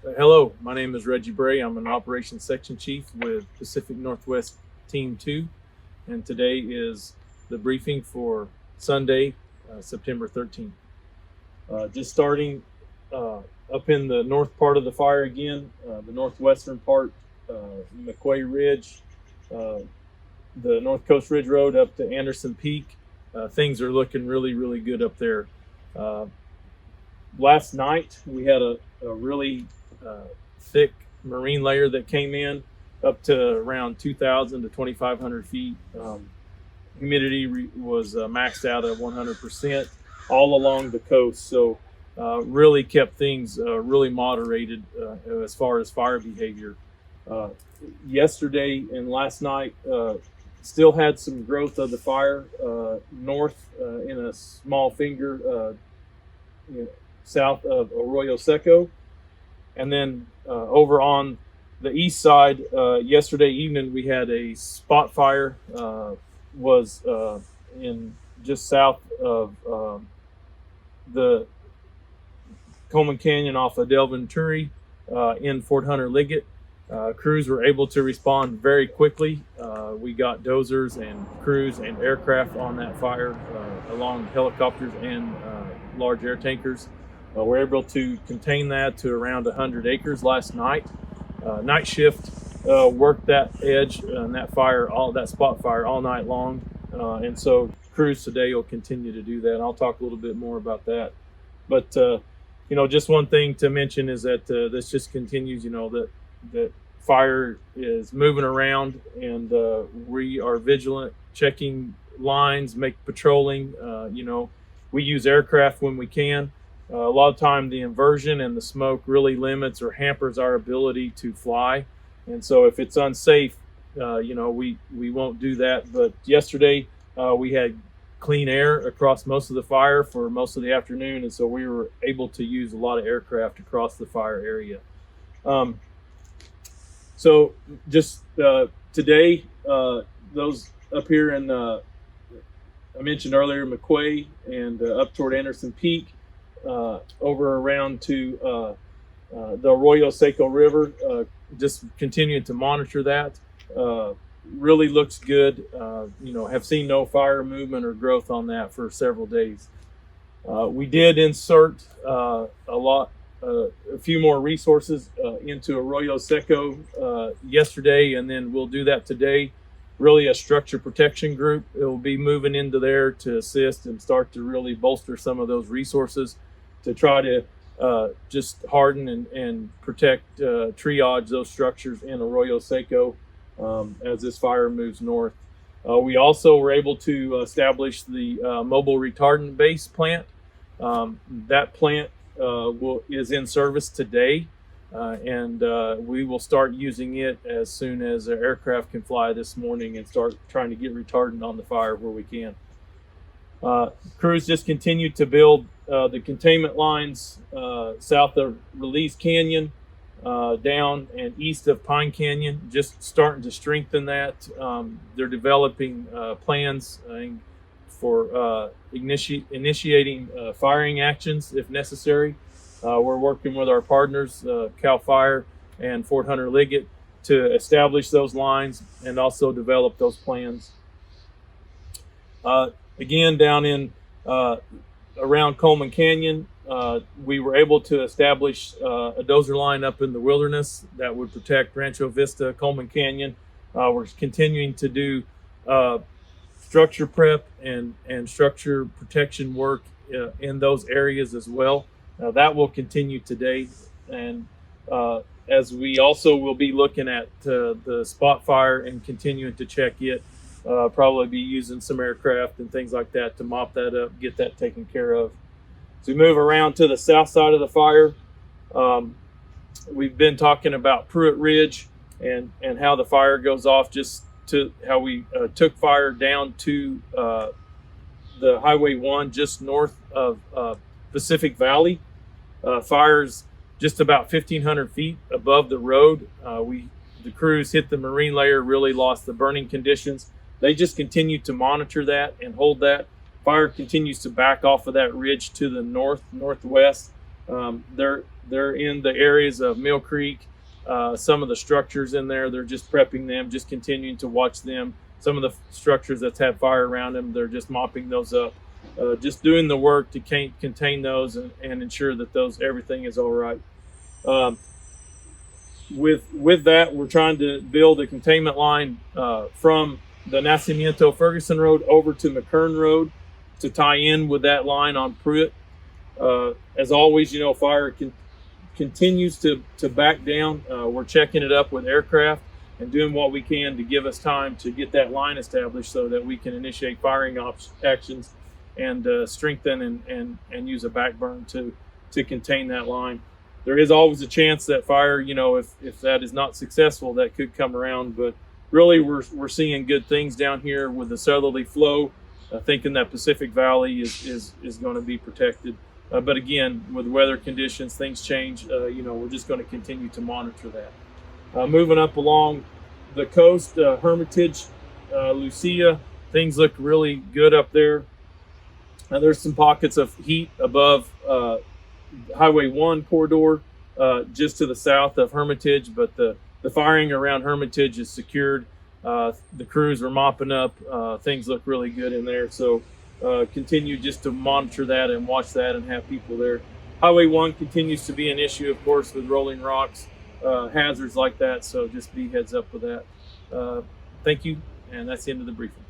Hello, my name is Reggie Bray. I'm an operations section chief with Pacific Northwest Team 2, and today is the briefing for Sunday, September 13th. Just starting up in the north part of the fire again, the northwestern part, McQuay Ridge, the North Coast Ridge Road up to Anderson Peak. Things are looking really good up there. Last night we had a really thick marine layer that came in up to around 2,000 to 2,500 feet. Humidity was maxed out at 100% all along the coast, so really kept things really moderated as far as fire behavior. Yesterday and last night still had some growth of the fire north in a small finger south of Arroyo Seco. And then over on the east side, yesterday evening we had a spot fire. Was in just south of the Coleman Canyon off of Del Venturi in Fort Hunter Liggett. Crews were able to respond very quickly. We got dozers and crews and aircraft on that fire, along helicopters and large air tankers. We're able to contain that to around 100 acres last night. Night shift worked that edge and that fire, all that spot fire, all night long. And so crews today will continue to do that. And I'll talk a little bit more about that. But just one thing to mention is that this just continues. That fire is moving around, and we are vigilant, checking lines, patrolling. We use aircraft when we can. A lot of time the inversion and the smoke really limits or hampers our ability to fly, and so if it's unsafe, we won't do that. But yesterday we had clean air across most of the fire for most of the afternoon, and so we were able to use a lot of aircraft across the fire area. So just today, those up here in I mentioned earlier, McQuay and up toward Anderson Peak. Over around to the Arroyo Seco River, just continuing to monitor that. Really looks good. Have seen no fire movement or growth on that for several days. We did insert a few more resources into Arroyo Seco yesterday, and then we'll do that today. Really a structure protection group. It will be moving into there to assist and start to really bolster some of those resources to try to just harden and protect, triage those structures in Arroyo Seco as this fire moves north. We also were able to establish the mobile retardant base plant. That plant is in service today, and we will start using it as soon as the aircraft can fly this morning and start trying to get retardant on the fire where we can. Crews just continue to build the containment lines south of Release Canyon, down and east of Pine Canyon, just starting to strengthen that. They're developing plans for initiating firing actions if necessary. We're working with our partners, CAL FIRE and Fort Hunter Liggett, to establish those lines and also develop those plans. Again, down in around Coleman Canyon, we were able to establish a dozer line up in the wilderness that would protect Rancho Vista, Coleman Canyon. We're continuing to do structure prep and structure protection work in those areas as well. That will continue today, and as we also will be looking at the spot fire and continuing to check it. Probably be using some aircraft and things like that to mop that up, get that taken care of. As we move around to the south side of the fire, we've been talking about Pruitt Ridge and how the fire goes off, just to how we took fire down to the Highway 1 just north of Pacific Valley. Fire's just about 1,500 feet above the road. The crews hit the marine layer, really lost the burning conditions. They just continue to monitor that and hold that. Fire continues to back off of that ridge to the northwest. They're they're in the areas of Mill Creek. Some of the structures in there, they're just prepping them, just continuing to watch them. Some of the structures that's had fire around them, they're just mopping those up. Just doing the work to contain those and ensure that everything is all right. Um, with that, we're trying to build a containment line from the Nacimiento Ferguson Road over to McKern Road to tie in with that line on Pruitt. As always, fire continues to back down. We're checking it up with aircraft and doing what we can to give us time to get that line established so that we can initiate firing actions and strengthen and use a backburn to contain that line. There is always a chance that fire, if that is not successful, that could come around. But really, we're seeing good things down here with the southerly flow. Thinking that Pacific Valley is going to be protected. But again, with weather conditions, things change. We're just going to continue to monitor that. Moving up along the coast, Hermitage, Lucia, things look really good up there. There's some pockets of heat above Highway 1 corridor, just to the south of Hermitage, but the firing around Hermitage is secured. The crews are mopping up. Things look really good in there. So continue just to monitor that and watch that and have people there. Highway 1 continues to be an issue, of course, with rolling rocks, hazards like that. So just be heads up with that. Thank you. And that's the end of the briefing.